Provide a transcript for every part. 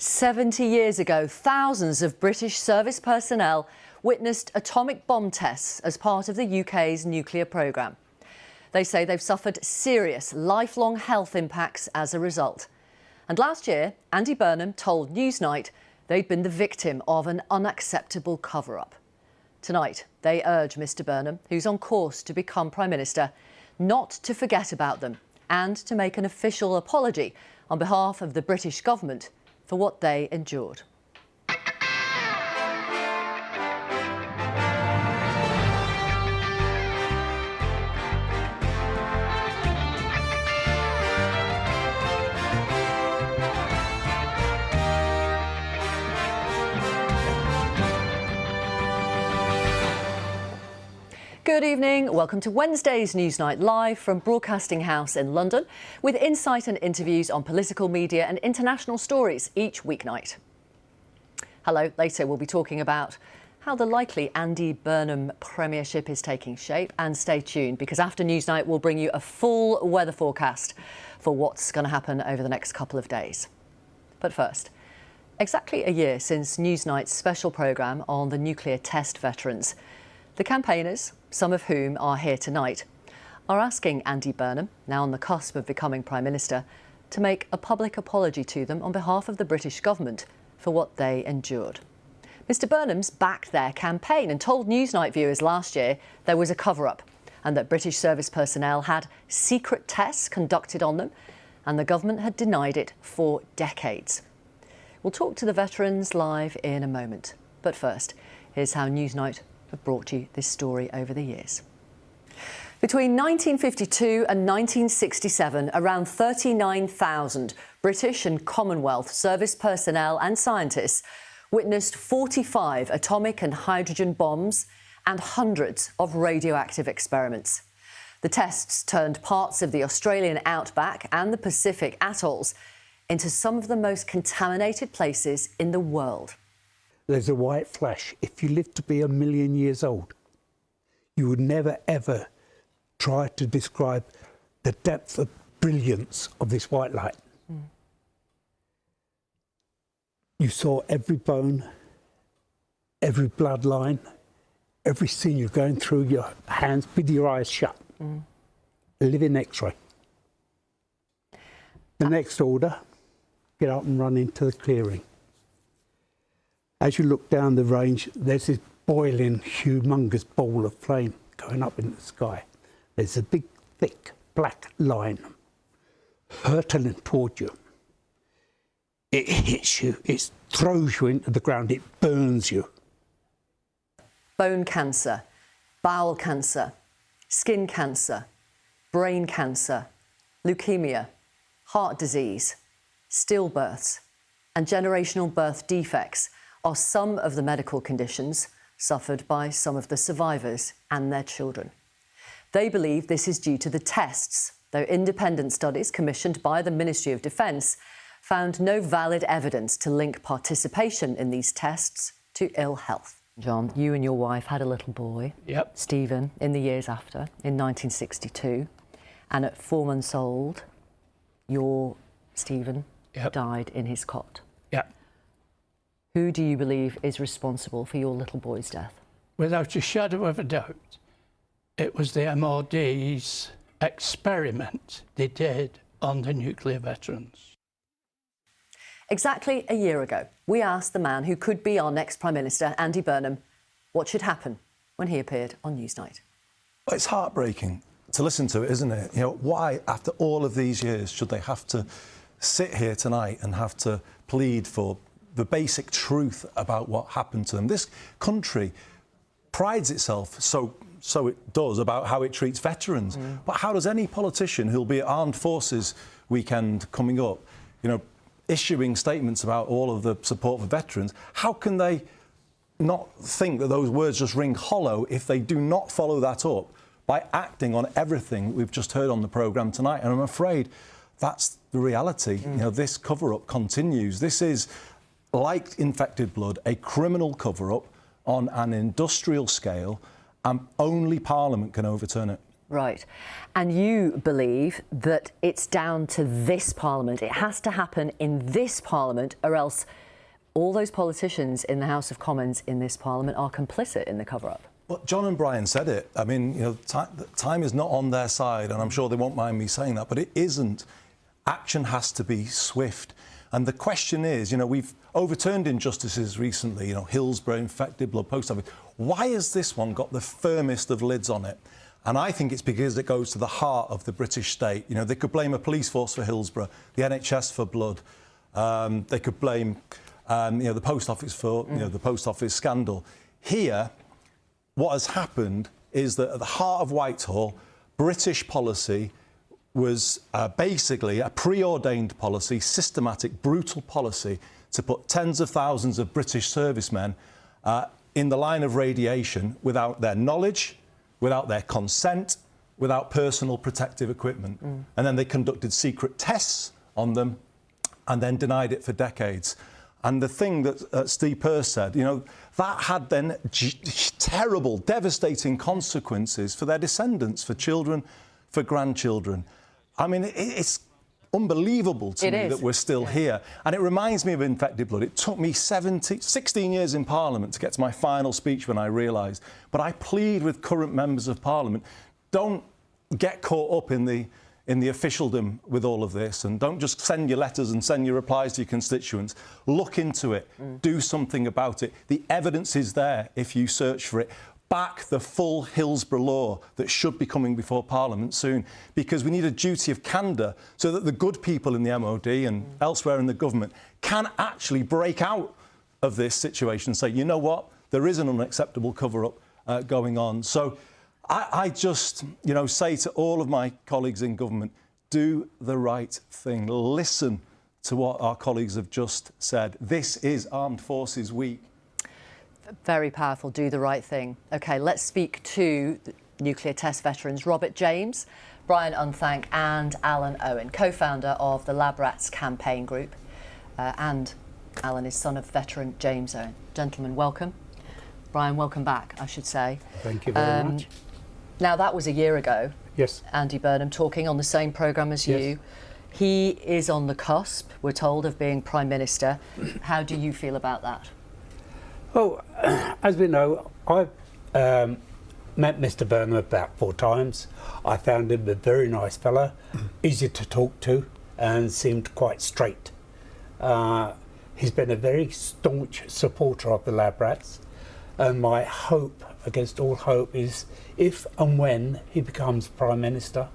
70 years ago, thousands of British service personnel witnessed atomic bomb tests as part of the UK's nuclear programme. They say they've suffered serious, lifelong health impacts as a result. And last year, Andy Burnham told Newsnight they'd been the victim of an unacceptable cover-up. Tonight, they urge Mr Burnham, who's on course to become Prime Minister, not to forget about them and to make an official apology on behalf of the British government for what they endured. Good evening. Welcome to Wednesday's Newsnight Live from Broadcasting House in London, with insight and interviews on political media and international stories each weeknight. Hello. Later we'll be talking about how the likely Andy Burnham premiership is taking shape, and stay tuned because after Newsnight we'll bring you a full weather forecast for what's going to happen over the next couple of days. But first, exactly a year since Newsnight's special programme on the nuclear test veterans, the campaigners, some of whom are here tonight, are asking Andy Burnham, now on the cusp of becoming Prime Minister, to make a public apology to them on behalf of the British government for what they endured. Mr Burnham's backed their campaign and told Newsnight viewers last year there was a cover-up and that British service personnel had secret tests conducted on them and the government had denied it for decades. We'll talk to the veterans live in a moment. But first, here's how Newsnight have brought you this story over the years. Between 1952 and 1967, around 39,000 British and Commonwealth service personnel and scientists witnessed 45 atomic and hydrogen bombs and hundreds of radioactive experiments. The tests turned parts of the Australian outback and the Pacific atolls into some of the most contaminated places in the world. There's a white flash. If you live to be 1,000,000 years old, you would never, ever try to describe the depth of brilliance of this white light. You saw every bone, every bloodline, every sinew going through your hands with your eyes shut. A living X-ray. The next order, get up and run into the clearing. As you look down the range, there's this boiling, humongous ball of flame going up in the sky. There's a big, thick, black line hurtling toward you. It hits you, it throws you into the ground, it burns you. Bone cancer, bowel cancer, skin cancer, brain cancer, leukemia, heart disease, stillbirths, and generational birth defects are some of the medical conditions suffered by some of the survivors and their children. They believe this is due to the tests, though independent studies commissioned by the Ministry of Defence found no valid evidence to link participation in these tests to ill health. John, you and your wife had a little boy, Stephen, in the years after, in 1962, and at 4 months old, your Stephen died in his cot. Who do you believe is responsible for your little boy's death? Without a shadow of a doubt, it was the MOD's experiment they did on the nuclear veterans. Exactly a year ago, we asked the man who could be our next Prime Minister, Andy Burnham, what should happen when he appeared on Newsnight. Well, it's heartbreaking to listen to it, isn't it? You know, why, after all of these years, should they have to sit here tonight and have to plead for the basic truth about what happened to them? This country prides itself, so it does, about how it treats veterans. But how does any politician who'll be at Armed Forces weekend coming up, you know, issuing statements about all of the support for veterans, how can they not think that those words just ring hollow if they do not follow that up by acting on everything we've just heard on the programme tonight? And I'm afraid that's the reality. You know, this cover-up continues. This is, like infected blood, a criminal cover-up on an industrial scale, and only Parliament can overturn it. Right. And you believe that it's down to this Parliament. It has to happen in this Parliament, or else all those politicians in the House of Commons in this Parliament are complicit in the cover-up. Well, John and Brian said it. I mean, you know, time is not on their side, and I'm sure they won't mind me saying that, but it isn't. Action has to be swift. And the question is, you know, we've overturned injustices recently, you know, Hillsborough, infected blood, post office. Why has this one got the firmest of lids on it? And I think it's because it goes to the heart of the British state. You know, they could blame a police force for Hillsborough, the NHS for blood. They could blame, you know, the post office for, you know, the post office scandal. Here, what has happened is that at the heart of Whitehall, British policy was basically a preordained policy, systematic, brutal policy to put tens of thousands of British servicemen in the line of radiation without their knowledge, without their consent, without personal protective equipment. And then they conducted secret tests on them and then denied it for decades. And the thing that Steve Pearce said, you know, that had then terrible, devastating consequences for their descendants, for children, for grandchildren. I mean, it's unbelievable to me that we're still here. And it reminds me of infected blood. It took me 16 years in Parliament to get to my final speech when I realised. But I plead with current members of Parliament, don't get caught up in the officialdom with all of this, and don't just send your letters and send your replies to your constituents. Look into it. Do something about it. The evidence is there if you search for it. Back the full Hillsborough law that should be coming before Parliament soon, because we need a duty of candour so that the good people in the MOD and elsewhere in the government can actually break out of this situation and say, you know what, there is an unacceptable cover-up going on. So I just, you know, say to all of my colleagues in government, do the right thing. Listen to what our colleagues have just said. This is Armed Forces Week. Very powerful, do the right thing. OK, let's speak to the nuclear test veterans Robert James, Brian Unthank and Alan Owen, co-founder of the LABRATS campaign group. And Alan is son of veteran James Owen. Gentlemen, welcome. Brian, welcome back, I should say. Thank you very much. Now, that was a year ago. Yes. Andy Burnham talking on the same programme as you. He is on the cusp, we're told, of being Prime Minister. How do you feel about that? Well, as we know, I've met Mr. Burnham about 4 times. I found him a very nice fella, easy to talk to, and seemed quite straight. He's been a very staunch supporter of the LABRATS, and my hope, against all hope, is if and when he becomes Prime Minister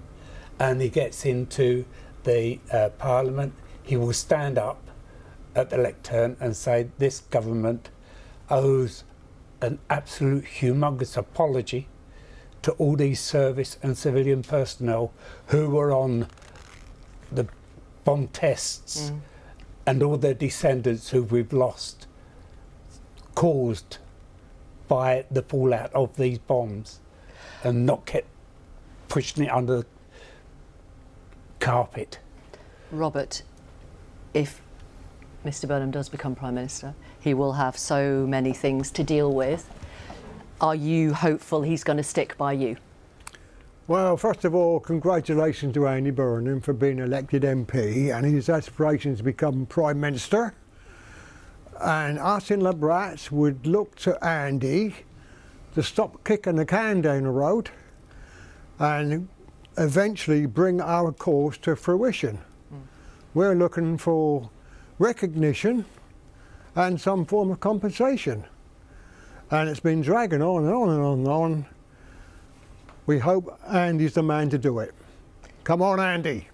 and he gets into the Parliament, he will stand up at the lectern and say this government owes an absolute humongous apology to all these service and civilian personnel who were on the bomb tests and all their descendants who we've lost, caused by the fallout of these bombs, and not kept pushing it under the carpet. Robert, if Mr. Burnham does become Prime Minister, he will have so many things to deal with. Are you hopeful he's going to stick by you? Well, first of all, congratulations to Andy Burnham for being elected MP and his aspirations to become Prime Minister. And us in LABRATS would look to Andy to stop kicking the can down the road and eventually bring our cause to fruition. We're looking for recognition and some form of compensation. And it's been dragging on and on and on and on. We hope Andy's the man to do it. Come on, Andy.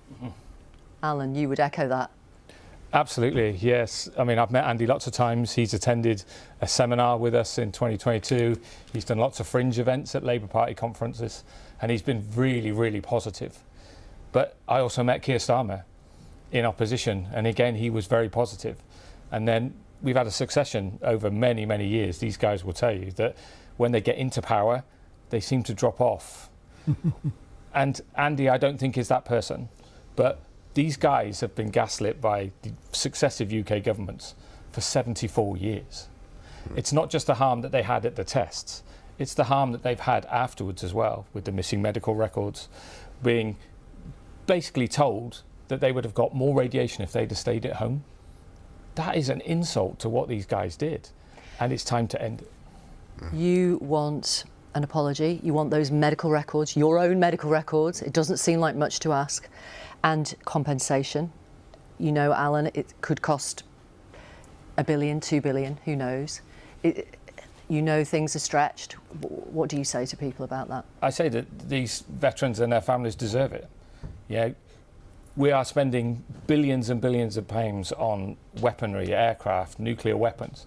Alan, you would echo that? Absolutely, yes. I mean, I've met Andy lots of times. He's attended a seminar with us in 2022. He's done lots of fringe events at Labour Party conferences, and he's been really, really positive. But I also met Keir Starmer in opposition, and again, he was very positive. And then we've had a succession over many, many years. These guys will tell you that when they get into power, they seem to drop off. And Andy, I don't think is that person, but these guys have been gaslit by the successive UK governments for 74 years. It's not just the harm that they had at the tests, It's the harm that they've had afterwards as well, with the missing medical records, being basically told that they would have got more radiation if they'd have stayed at home. That is an insult to what these guys did, and it's time to end it. You want an apology, you want those medical records, your own medical records. It doesn't seem like much to ask. And compensation. You know, Alan, it could cost $1 billion, $2 billion, who knows. You know things are stretched. What do you say to people about that? I say that these veterans and their families deserve it. Yeah, we are spending billions and billions of pounds on weaponry, aircraft, nuclear weapons.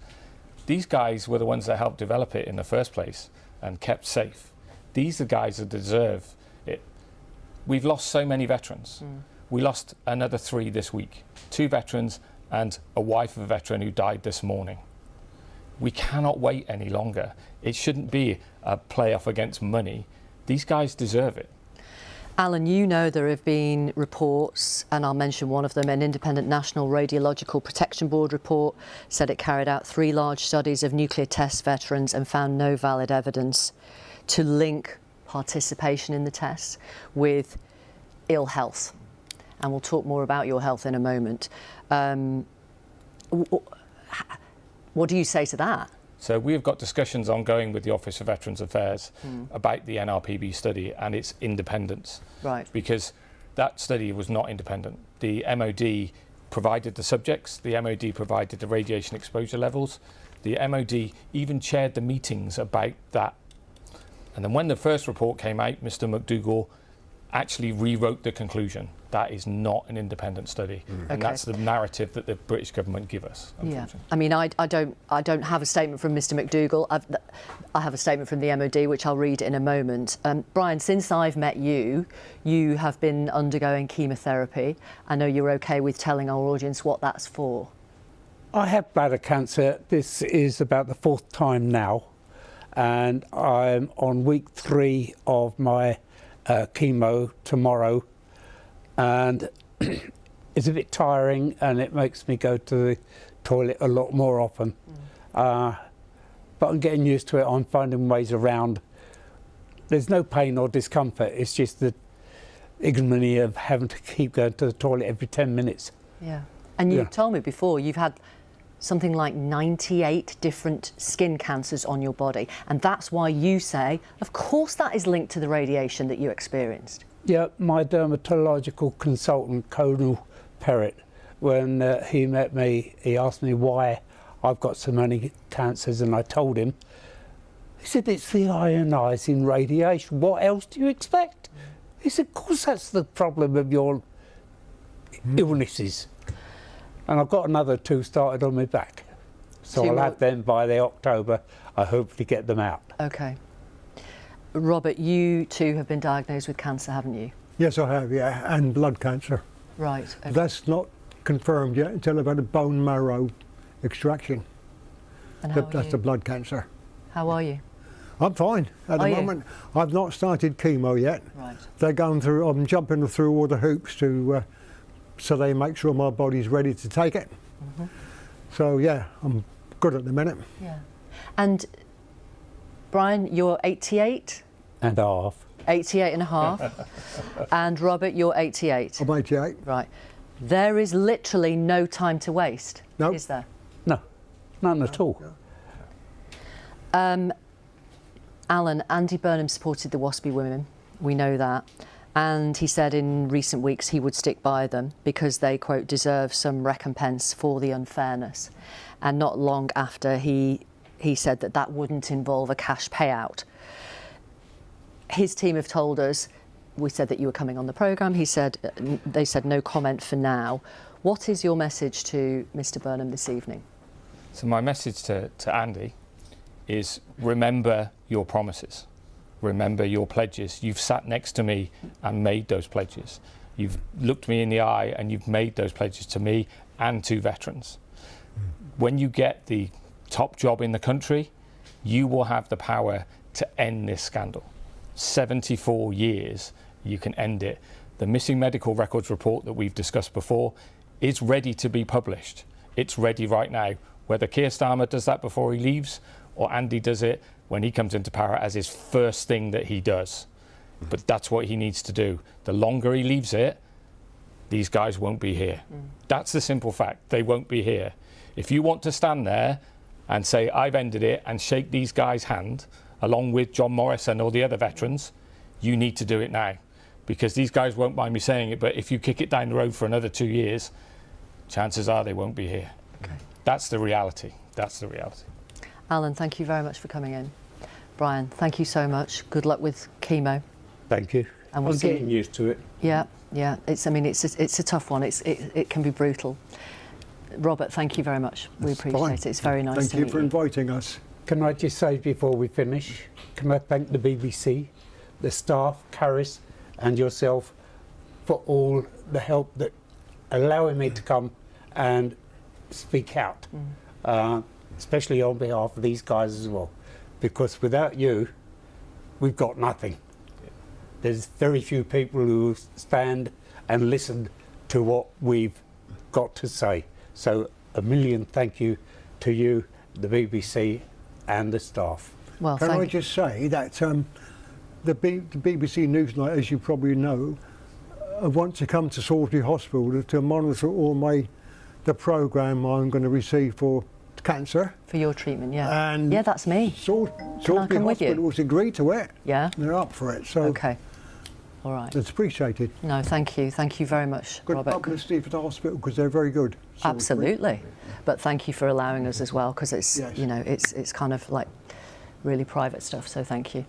These guys were the ones that helped develop it in the first place and kept safe. These are the guys that deserve it. We've lost so many veterans. We lost another 3 this week. 2 veterans and a wife of a veteran who died this morning. We cannot wait any longer. It shouldn't be a play-off against money. These guys deserve it. Alan, you know there have been reports, and I'll mention one of them, an independent National Radiological Protection Board report said it carried out 3 large studies of nuclear test veterans and found no valid evidence to link participation in the tests with ill health. And we'll talk more about your health in a moment. What do you say to that? So we've got discussions ongoing with the Office of Veterans Affairs about the NRPB study and its independence. Right. Because that study was not independent. The MOD provided the subjects, the MOD provided the radiation exposure levels, the MOD even chaired the meetings about that. And then when the first report came out, Mr. McDougall actually rewrote the conclusion. That is not an independent study, and that's the narrative that the British government give us. Yeah, I mean, I don't have a statement from Mr. McDougall. I have a statement from the MOD, which I'll read in a moment. Brian, since I've met you, you have been undergoing chemotherapy. I know you're okay with telling our audience what that's for. I have bladder cancer. This is about the 4th time now, and I'm on week 3 of my chemo tomorrow. And it's a bit tiring, and it makes me go to the toilet a lot more often. But I'm getting used to it. I'm finding ways around. There's no pain or discomfort. It's just the ignominy of having to keep going to the toilet every 10 minutes. Yeah. And you told me before you've had something like 98 different skin cancers on your body. And that's why you say, of course, that is linked to the radiation that you experienced. Yeah, my dermatological consultant, Colonel Perrott, when he met me, he asked me why I've got so many cancers, and I told him. He said, it's the ionising radiation. What else do you expect? He said, of course that's the problem of your illnesses. And I've got another 2 started on my back. So I'll have them by the October. I hopefully get them out. Okay. Robert, you too have been diagnosed with cancer, haven't you? Yes, I have, yeah, and blood cancer. Right. Okay. That's not confirmed yet until I've had a bone marrow extraction. And how That's the blood cancer. How are you? I'm fine at the moment. I've not started chemo yet. Right. They're going through. I'm jumping through all the hoops to, so they make sure my body's ready to take it. So yeah, I'm good at the minute. Yeah. And Brian, you're 88? And a half. 88 and a half. And Robert, you're 88. I'm 88. Right. There is literally no time to waste, No. is there? No, none at all. Alan, Andy Burnham supported the WASPy women. We know that. And he said in recent weeks he would stick by them because they, quote, deserve some recompense for the unfairness. And not long after he said that that wouldn't involve a cash payout. His team have told us, we said that you were coming on the programme, they said no comment for now. What is your message to Mr Burnham this evening? So my message to Andy is remember your promises. Remember your pledges. You've sat next to me and made those pledges. You've looked me in the eye and you've made those pledges to me and to veterans. When you get the top job in the country, you will have the power to end this scandal. 74 years, you can end it. The missing medical records report that we've discussed before is ready to be published. It's ready right now. Whether Keir Starmer does that before he leaves or Andy does it when he comes into power as his first thing that he does. But that's what he needs to do. The longer he leaves it, these guys won't be here. That's the simple fact. They won't be here. If you want to stand there and say, I've ended it, and shake these guys' hand, along with John Morris and all the other veterans, you need to do it now. Because these guys won't mind me saying it, but if you kick it down the road for another 2 years, chances are they won't be here. Okay. That's the reality. That's the reality. Alan, thank you very much for coming in. Brian, thank you so much. Good luck with chemo. Thank you. And we'll I'm see. getting used to it. Yeah, yeah. It's a tough one. It can be brutal. Robert, thank you very much. We appreciate it. It's very nice to meet you. Thank you for inviting us. Can I just say before we finish, can I thank the BBC, the staff, Caris and yourself for all the help that allowing me to come and speak out, especially on behalf of these guys as well, because without you, we've got nothing. There's very few people who stand and listen to what we've got to say. So a million thank you to you, the BBC and the staff. Well, Can I just say that the BBC Newsnight, as you probably know, want to come to Salisbury Hospital to monitor all the programme I'm going to receive for cancer. for your treatment, yeah. And yeah, that's me. Salisbury come with you? Hospital's agreed to it. Yeah. They're up for it, so Okay. All right. it's appreciated. No, thank you. Thank you very much, Good Robert. publicity for the hospital because they're very good. Salisbury. Absolutely. But thank you for allowing us as well, because it's, Yes. you know, it's kind of like really private stuff, so thank you.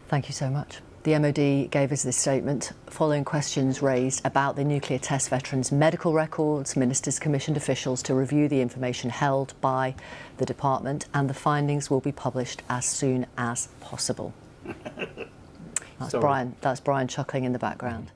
Thank you so much. The MOD gave us this statement following questions raised about the nuclear test veterans' medical records. Ministers commissioned officials to review the information held by the department, and the findings will be published as soon as possible. That's Sorry. Brian. That's Brian chuckling in the background.